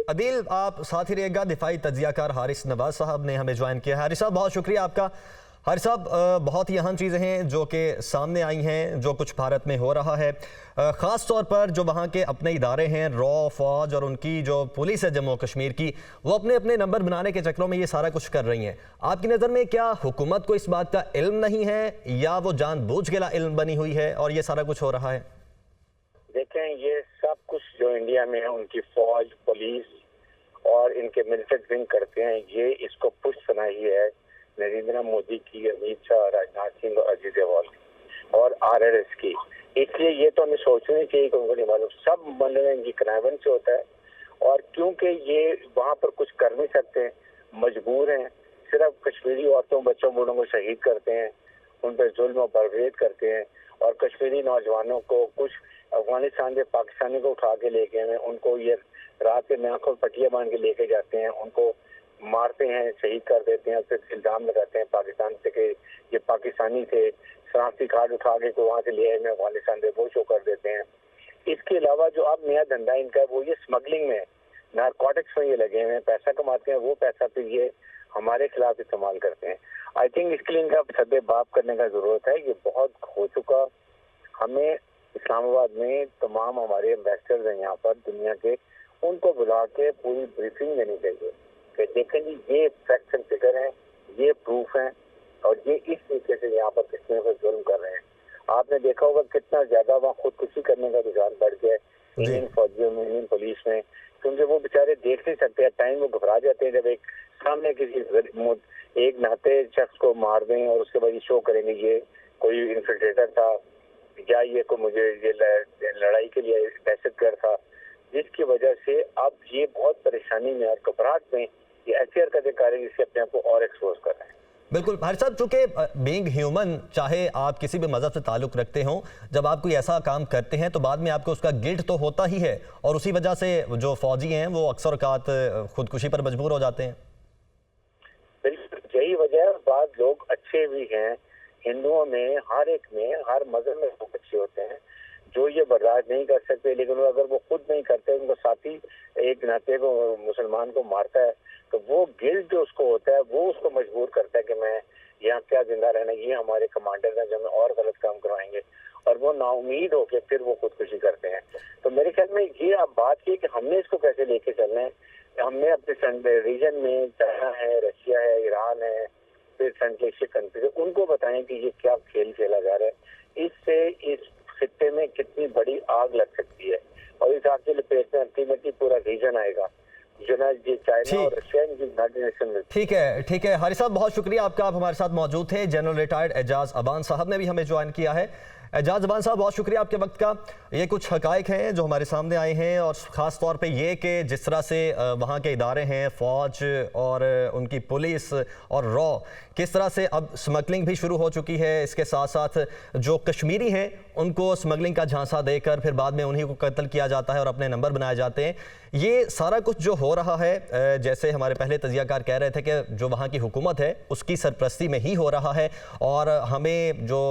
عدیل آپ ساتھ ہی رہے گا، دفاعی تجزیہ کار حارث نواز صاحب نے ہمیں جوائن کیا ہے۔ حارث صاحب بہت شکریہ آپ کا۔ حارث صاحب بہت ہی اہم چیزیں ہیں جو کہ سامنے آئی ہیں، جو کچھ بھارت میں ہو رہا ہے، خاص طور پر جو وہاں کے اپنے ادارے ہیں، را، فوج اور ان کی جو پولیس ہے جموں کشمیر کی، وہ اپنے اپنے نمبر بنانے کے چکروں میں یہ سارا کچھ کر رہی ہیں۔ آپ کی نظر میں کیا حکومت کو اس بات کا علم نہیں ہے یا وہ جان بوجھ کے لا علم بنی ہوئی ہے اور یہ سارا کچھ ہو رہا ہے؟ دیکھیں، یہ سب کچھ جو انڈیا میں ہے، ان کی فوج، پولیس اور ان کے مینوفیکچرنگ کرتے ہیں، یہ اس کو پش سنائی ہے نریندر مودی کی، امیت شاہ، راجناتھ سنگھ اور اجیت ڈوبھال کی اور آر ایل ایس کی۔ اس لیے یہ تو ہمیں سوچنا نہیں چاہیے کہ ان کو نہیں معلوم، سب بندے ان کی کنائون سے ہوتا ہے، اور کیونکہ یہ وہاں پر کچھ کر نہیں سکتے، مجبور ہیں، صرف کشمیری عورتوں، بچوں، بوڑھوں کو شہید کرتے ہیں، ان پہ ظلم و بربریت کرتے ہیں، اور کشمیری نوجوانوں کو کچھ افغانستان سے پاکستانی کو اٹھا کے لے کے ان کو یہ رات کے آنکھوں پٹیاں باندھ کے لے کے جاتے ہیں، ان کو مارتے ہیں، شہید کر دیتے ہیں، پھر الزام لگاتے ہیں پاکستان سے کہ یہ پاکستانی تھے، شناختی کارڈ اٹھا کے وہاں سے لے آئے میں افغانستان سے وہ شو کر دیتے ہیں۔ اس کے علاوہ جو اب نیا دھندا ان کا وہ یہ اسمگلنگ میں، نارکوٹکس میں یہ لگے ہوئے ہیں، پیسہ کماتے ہیں، وہ پیسہ پھر یہ ہمارے خلاف استعمال کرتے ہیں۔ آئی تھنک اس کے لیے ان کا سد باب کرنے کا ضرورت ہے، یہ بہت ہو چکا۔ ہمیں اسلام آباد میں تمام ہمارے انویسٹرز ہیں یہاں پر دنیا کے، ان کو بلا کے پوری بریفنگ دینی چاہیے کہ دیکھیں جی یہ فیکٹس اینڈ فگر ہیں، یہ پروف ہیں، اور یہ اس طریقے سے یہاں پر کتنے کو ظلم کر رہے ہیں۔ آپ نے دیکھا ہوگا کتنا زیادہ وہاں خودکشی کرنے کا رجحان بڑھ گیا ہے انڈین فوجیوں میں، انڈین پولیس میں، کیونکہ وہ بیچارے دیکھ نہیں سکتے، ٹائم وہ گھبرا جاتے ہیں جب ایک سامنے کسی ایک نہتے شخص کو مار دیں اور اس کے بعد یہ شو کریں گے یہ کوئی انفلٹریٹر تھا یا یہ کو مجھے یہ لڑائی کے لیے دہشت گرد تھا، جس کی وجہ سے اب یہ بہت پریشانی میں اور گھبراہٹ میں یہ ایسی حرکتیں کر رہے ہیں جس سے اپنے آپ کو اور ایکسپوز کر رہے ہیں۔ بالکل حارث صاحب، چونکہ بینگ ہیومن، چاہے آپ کسی بھی مذہب سے تعلق رکھتے ہوں، جب آپ کوئی ایسا کام کرتے ہیں تو بعد میں آپ کو اس کا گلٹ تو ہوتا ہی ہے، اور اسی وجہ سے جو فوجی ہیں وہ اکثر اوقات خودکشی پر مجبور ہو جاتے ہیں۔ بالکل یہی وجہ ہے، بعض لوگ اچھے بھی ہیں ہندوؤں میں، ہر ایک میں، ہر مذہب میں لوگ اچھے ہوتے ہیں جو یہ برداشت نہیں کر سکتے، لیکن اگر وہ خود نہیں کرتے، ان کو ساتھی ایک ناتے کو مسلمان کو مارتا ہے تو وہ گلٹ جو اس کو ہوتا ہے وہ اس کو مجبور کرتا ہے کہ میں یہاں کیا زندہ رہنا، یہ ہمارے کمانڈر ہیں جو ہمیں اور غلط کام کروائیں گے، اور وہ نا امید ہو کے پھر وہ خودکشی کرتے ہیں۔ تو میرے خیال میں یہ اب بات کی کہ ہم نے اس کو کیسے لے کے چلنا ہے۔ ہم نے اپنے ریجن میں چائنا ہے، رشیا ہے، ایران ہے، پھر سینٹرل ایشیا کنٹریز، ان کو بتائیں کہ یہ کیا کھیل کھیلا جا رہا ہے، اس سے اس خطے میں کتنی بڑی آگ لگ سکتی ہے، اور اس آگ کے لپیٹ میں الٹیمیٹلی پورا ریجن آئے گا جو نا یہ چائنا اور رشیا ان کی یونائیٹڈ نیشن میں۔ ٹھیک ہے حارث صاحب، بہت شکریہ آپ کا، آپ ہمارے ساتھ موجود تھے۔ جنرل ریٹائرڈ اعجاز ابان صاحب نے بھی ہمیں جوائن کیا ہے۔ اعجاز ابان صاحب بہت شکریہ آپ کے وقت کا۔ یہ کچھ حقائق ہیں جو ہمارے سامنے آئے ہیں، اور خاص طور پہ یہ کہ جس طرح سے وہاں کے ادارے ہیں، فوج اور ان کی پولیس اور را، کس طرح سے اب سمگلنگ بھی شروع ہو چکی ہے، اس کے ساتھ ساتھ جو کشمیری ہیں ان کو سمگلنگ کا جھانسا دے کر پھر بعد میں انہی کو قتل کیا جاتا ہے اور اپنے نمبر بنائے جاتے ہیں۔ یہ سارا کچھ جو ہو رہا ہے، جیسے ہمارے پہلے تجزیہ کار کہہ رہے تھے کہ جو وہاں کی حکومت ہے اس کی سرپرستی میں ہی ہو رہا ہے، اور ہمیں جو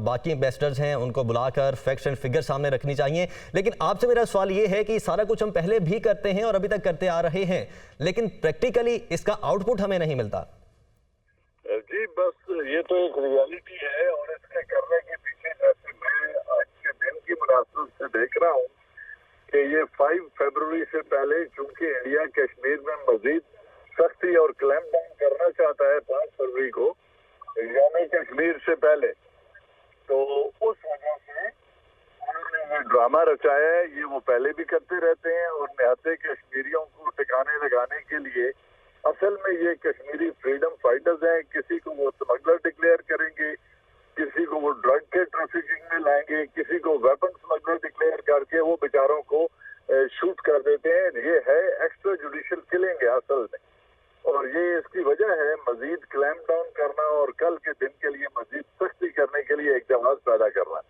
باقی امبیسڈرز ہیں ان کو بلا کر فیکٹس اینڈ فگر سامنے رکھنی چاہیے۔ لیکن آپ سے میرا سوال یہ ہے کہ سارا کچھ ہم پہلے بھی کرتے ہیں اور ابھی تک کرتے آ رہے ہیں، لیکن پریکٹیکلی اس کا آؤٹ پٹ ہمیں نہیں ملتا۔ جی بس یہ تو ایک ریالٹی ہے، اور اس کے کرنے کے پیچھے جیسے میں آج کے دن کی مناسبت سے دیکھ رہا ہوں کہ یہ 5 فروری سے پہلے چونکہ انڈیا کشمیر میں مزید سختی اور کلیم ڈاؤن کرنا چاہتا ہے 5 فروری کو یوم کشمیر سے پہلے، تو اس وجہ سے انہوں نے یہ ڈرامہ رچایا ہے۔ یہ وہ پہلے بھی کرتے رہتے ہیں، اور نہتے کشمیریوں کو ٹھکانے لگانے کے لیے اصل میں یہ کشمیری فریڈم فائٹرز ہیں، کسی کو وہ اسمگلر ڈکلیئر کریں گے، کسی کو وہ ڈرگ کے ٹریفکنگ میں لائیں گے، کسی کو ویپن اسمگلر ڈکلیئر کر کے وہ بیچاروں کو شوٹ کر دیتے ہیں۔ یہ ہے ایکسٹرا جوڈیشل کلنگ ہے اصل میں، اور یہ اس کی وجہ ہے مزید کلیم ڈاؤن کرنا اور کل کے دن کے لیے مزید سختی کرنے کے لیے ایک جواز پیدا کرنا۔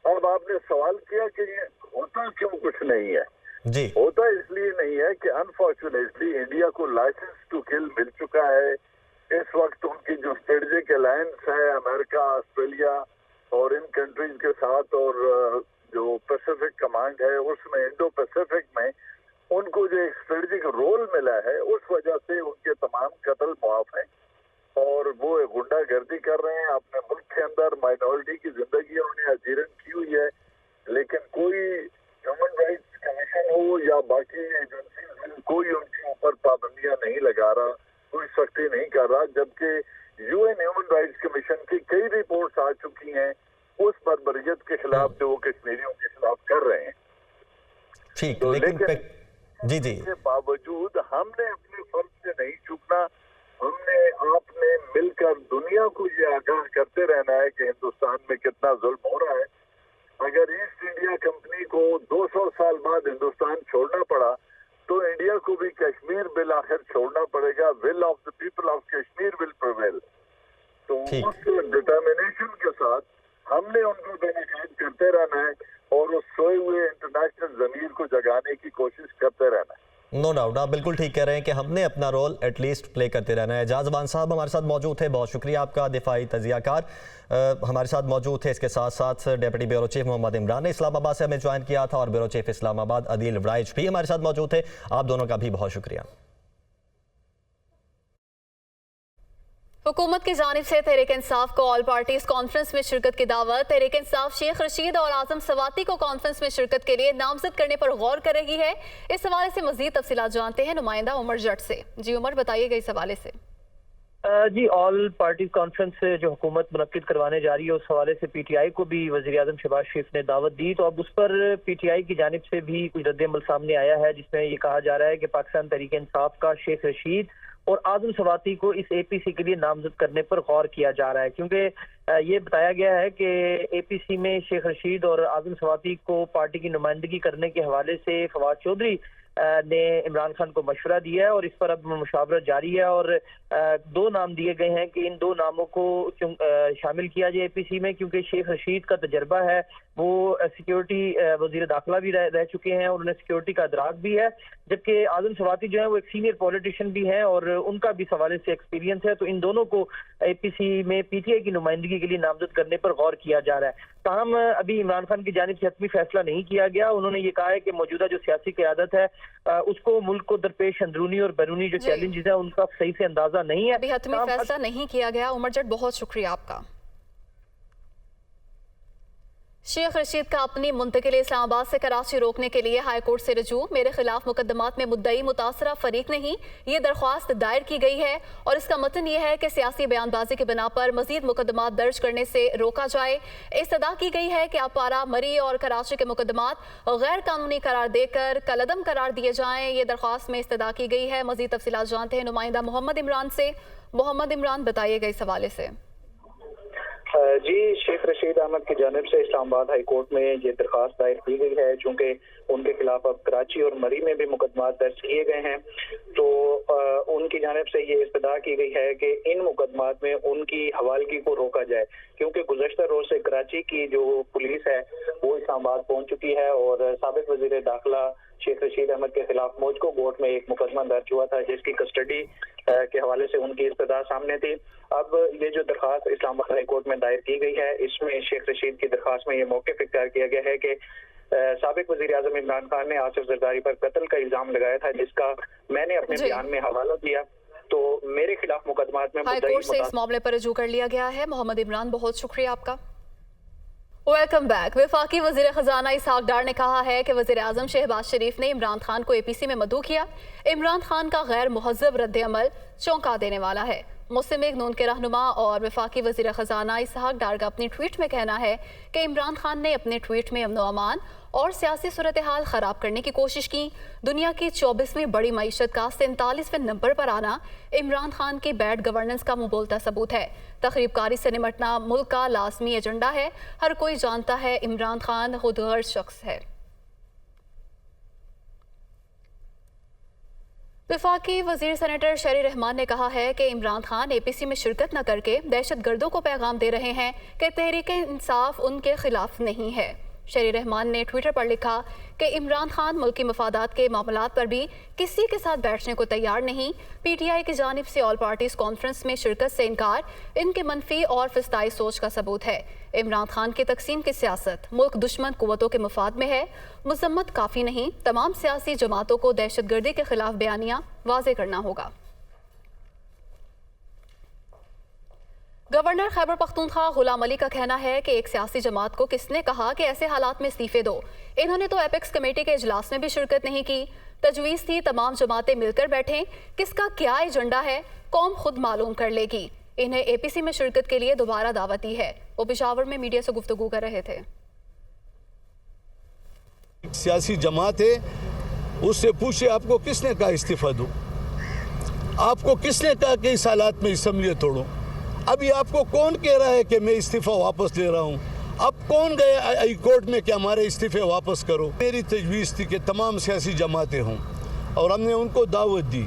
اب آپ نے سوال کیا کہ یہ ہوتا کیوں کچھ نہیں ہے؟ جی ہوتا اس لیے نہیں ہے کہ انفارچونیٹلی انڈیا کو لائسنس ٹو کل مل چکا ہے۔ اس وقت ان کی جو اسٹریٹجک الائنس ہے امریکہ، آسٹریلیا اور ان کنٹریز کے ساتھ، اور جو پیسیفک کمانڈ ہے اس میں، انڈو پیسیفک میں उनको जो एक स्ट्रेटेजिक रोल मिला है उस वजह से उनके तमाम कत्ल माफ हैं और वो गुंडागर्दी कर रहे हैं अपने मुल्क के अंदर। माइनॉरिटी की जिंदगी उन्हें अजीरन की हुई है, लेकिन कोई ह्यूमन राइट्स कमीशन हो या बाकी एजेंसी कोई उनके ऊपर पाबंदियां नहीं लगा रहा, कोई सख्ती नहीं कर रहा, जबकि यूएन ह्यूमन राइट्स कमीशन की कई रिपोर्ट्स आ चुकी हैं उस बर्बरियत के खिलाफ जो वो कश्मीरियों के खिलाफ कर रहे हैं। ठीक, तो लेकिन जी जी के बावजूद हमने अपने फर्ज से नहीं चूकना, हमने आपने मिलकर दुनिया को ये आगाह करते रहना है कि हिंदुस्तान में कितना जुल्म हो रहा है। अगर ईस्ट इंडिया कंपनी को 200 साल बाद हिंदुस्तान छोड़ना पड़ा तो इंडिया को भी कश्मीर बिल आखिर छोड़ना पड़ेगा। Will of the people of Kashmir will prevail. तो उस डिटर्मिनेशन के साथ हमने उनको बेनकाब करते रहना है और उस सोए हुए इंटरनेशनल जमीर को जगाने की कोशिश करते रहना है। नो डाउट, आप बिल्कुल ठीक कह रहे हैं कि हमने अपना रोल एटलीस्ट प्ले करते रहना है। एजाज अबान साहब हमारे साथ मौजूद थे, बहुत शुक्रिया आपका। दिफाई तजियाकार हमारे साथ मौजूद थे। इसके साथ साथ deputy bureau chief Mohammad Imran ने इस्लामाबाद से हमें ज्वाइन किया था और ब्यूरो चीफ इस्लामाबाद अदील वराइज भी हमारे साथ मौजूद थे। आप दोनों का भी बहुत शुक्रिया। हुकूमत की जानिब से तहरीक इंसाफ को ऑल पार्टीज कॉन्फ्रेंस में शिरकत की दावत। तहरीक इंसाफ शेख रशीद और आजम सवाती को कॉन्फ्रेंस में शिरकत के लिए नामजद करने पर गौर कर रही है। इस हवाले से मजीद तफसीलात जानते हैं नुमाइंदा उमर जट से। जी उमर, बताइएगा इस हवाले से। जी, ऑल पार्टीज कॉन्फ्रेंस जो हुकूमत मुनक्किद करवाने जा रही है उस हवाले से पीटीआई को भी वज़ीर आज़म शहबाज शरीफ ने दावत दी, तो अब उस पर पीटीआई की जानिब से भी कुछ रद्द-ए-अमल सामने आया है, जिसमें ये कहा जा रहा है कि पाकिस्तान तहरीक इंसाफ का शेख रशीद और आजम सवाती को इस एपीसी के लिए नामजद करने पर गौर किया जा रहा है, क्योंकि ये बताया गया है कि एपीसी में शेख रशीद और आजम सवाती को पार्टी की नुमाइंदगी करने के हवाले से फवाद चौधरी ने इमरान खान को मशवरा दिया है और इस पर अब मुशावरत जारी है और दो नाम दिए गए हैं कि इन दो नामों को शामिल किया जाए एपीसी में, क्योंकि शेख रशीद का तजर्बा है, वो सिक्योरिटी वजीर दाखिला भी रह चुके हैं और उन्हें सिक्योरिटी का अदराक भी है, जबकि आजम सवाती जो है वो एक सीनियर पॉलिटिशियन भी हैं और उनका भी इस हवाले से एक्सपीरियंस है। तो इन दोनों को एपीसी में पीटीआई की नुमाइंदगी के लिए नामजद करने पर गौर किया जा रहा है। ताहम अभी इमरान खान की जानिब से हतमी फैसला नहीं किया गया। उन्होंने ये कहा है कि मौजूदा जो सियासी क़यादत है उसको मुल्क को दरपेश अंदरूनी और बैरूनी जो चैलेंजेस है उनका सही से अंदाजा नहीं है। अभी हतमी फैसला नहीं किया गया। उमर जट, बहुत शुक्रिया आपका। शेख रशीद का अपनी मुंतकिली इस्लामाबाद से कराची रोकने के लिए हाई कोर्ट से रजू। मेरे खिलाफ मुकदमात में मुद्दई मुतासरा फरीक नहीं, ये दरख्वास्त दायर की गई है और इसका मतन ये है कि सियासी बयानबाजी के बिना पर मजीद मुकदमात दर्ज करने से रोका जाए। इस्तदा की गई है कि अपारा, मरी और कराची के मुकदमात गैर कानूनी करार देकर कलअदम करार दिए जाएं। ये दरख्वास्त में इस्तदा की गई है। मजीद तफसीलात जानते हैं नुमाइंदा मोहम्मद इमरान से। मोहम्मद इमरान, बताइएगा इस हवाले से। जी, शेख रशीद अहमद की जानिब से इस्लामाबाद हाई कोर्ट में ये दरख्वास्त दायर की गई है, चूँकि उनके खिलाफ अब कराची और मरी में भी मुकदमात दर्ज किए गए हैं, तो उनकी जानिब से ये इस्तदा की गई है कि इन मुकदमात में उनकी हवालगी को रोका जाए, क्योंकि गुज़श्ता रोज से कराची की जो पुलिस है वो इस्लामाबाद पहुंच चुकी है और साबिक वज़ीर दाखिला शेख रशीद अहमद के खिलाफ मौजको कोर्ट में एक मुकदमा दर्ज हुआ था, जिसकी कस्टडी के हवाले से उनकी इस्तदा सामने थी। अब ये जो दरख्वास्त इस्लामाबाद हाई कोर्ट में दायर की गई है, इसमें शेख रशीद की दरख्वास्त में ये मौक़िफ़ इख्तियार किया गया है कि साबिक वज़ीर आज़म इमरान खान ने आसिफ ज़रदारी पर कत्ल का इल्ज़ाम लगाया था, जिसका मैंने अपने बयान में हवाला दिया, तो मेरे खिलाफ मुकदमात में हाई कोर्ट से इस मामले पर रजू कर लिया गया है। मोहम्मद इमरान, बहुत शुक्रिया आपका। Welcome back. वफाकी वज़ीर ख़ज़ाना इसहाक डार ने कहा है कि वज़ीर आज़म शहबाज शरीफ ने इमरान खान को एपीसी में मदऊ किया। इमरान खान का गैर मुहज़्ज़ब रद्द अमल चौंका देने वाला है। मुस्लिम लीग नून के रहनुमा और वफाकी वज़ीर ख़ज़ाना इसहाक डार का अपनी ट्वीट में कहना है कि इमरान खान ने अपने ट्वीट में अमन व अमान और सियासी सूरत हाल ख़राब करने की कोशिश की। दुनिया की 24वीं बड़ी मईशत का 47वें नंबर पर आना इमरान खान की बैड गवर्नेंस का मुंह बोलता सबूत है। तखरीबकारी से निमटना मुल्क का लाजमी एजेंडा है। हर कोई जानता है इमरान खान खुदगर्ज शख्स है। वफाकी वजीर सेनेटर शरी रहमान ने कहा है कि इमरान खान एपीसी में शिरकत न करके दहशत गर्दों को पैगाम दे रहे हैं कि तहरीक इंसाफ उनके खिलाफ नहीं है। शहरी रहमान ने ट्विटर पर लिखा कि इमरान खान मुल्की मफादात के मामलात पर भी किसी के साथ बैठने को तैयार नहीं। पीटीआई की जानिब से ऑल पार्टीज कॉन्फ्रेंस में शिरकत से इनकार इनके मनफी और फिस्ताई सोच का सबूत है। इमरान खान की तकसीम की सियासत मुल्क दुश्मन कुव्वतों के मफाद में है। मजम्मत काफ़ी नहीं, तमाम सियासी जमातों को दहशतगर्दी के खिलाफ बयानियाँ वाज़े करना होगा। गवर्नर खैबर पख्तूनख्वा गुलाम अली का कहना है कि एक सियासी जमात को किसने कहा कि ऐसे हालात में इस्तीफे दो। इन्होंने तो एपेक्स कमेटी के इजलास में भी शिरकत नहीं की। तजवीज़ थी तमाम जमातें मिलकर बैठें। किसका क्या एजेंडा है कौम खुद मालूम कर लेगी। इन्हें एपीसी में शिरकत के लिए दोबारा दावत दी है। वो पेशावर में मीडिया से गुफ्तगू कर रहे थे। सियासी जमात है, उससे पूछे आपको किसने कहा इस्तीफा दो, आपको किसने कहा कि इस हालात में असम्बली तोड़ो। अभी आपको कौन कह रहा है कि मैं इस्तीफा वापस ले रहा हूँ? अब कौन गए हाई कोर्ट में कि हमारे इस्तीफे वापस करो? मेरी तजवीज़ थी कि तमाम सियासी जमातें हों और हमने उनको दावत दी,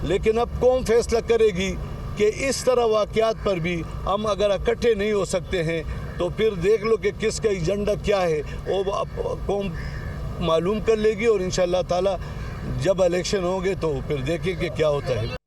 लेकिन अब कौन फैसला करेगी कि इस तरह वाक़यात पर भी हम अगर इकट्ठे नहीं हो सकते हैं तो फिर देख लो कि किसका एजेंडा क्या है, वो कौन मालूम कर लेगी। और इंशाअल्लाह ताला जब इलेक्शन होंगे तो फिर देखें कि क्या होता है।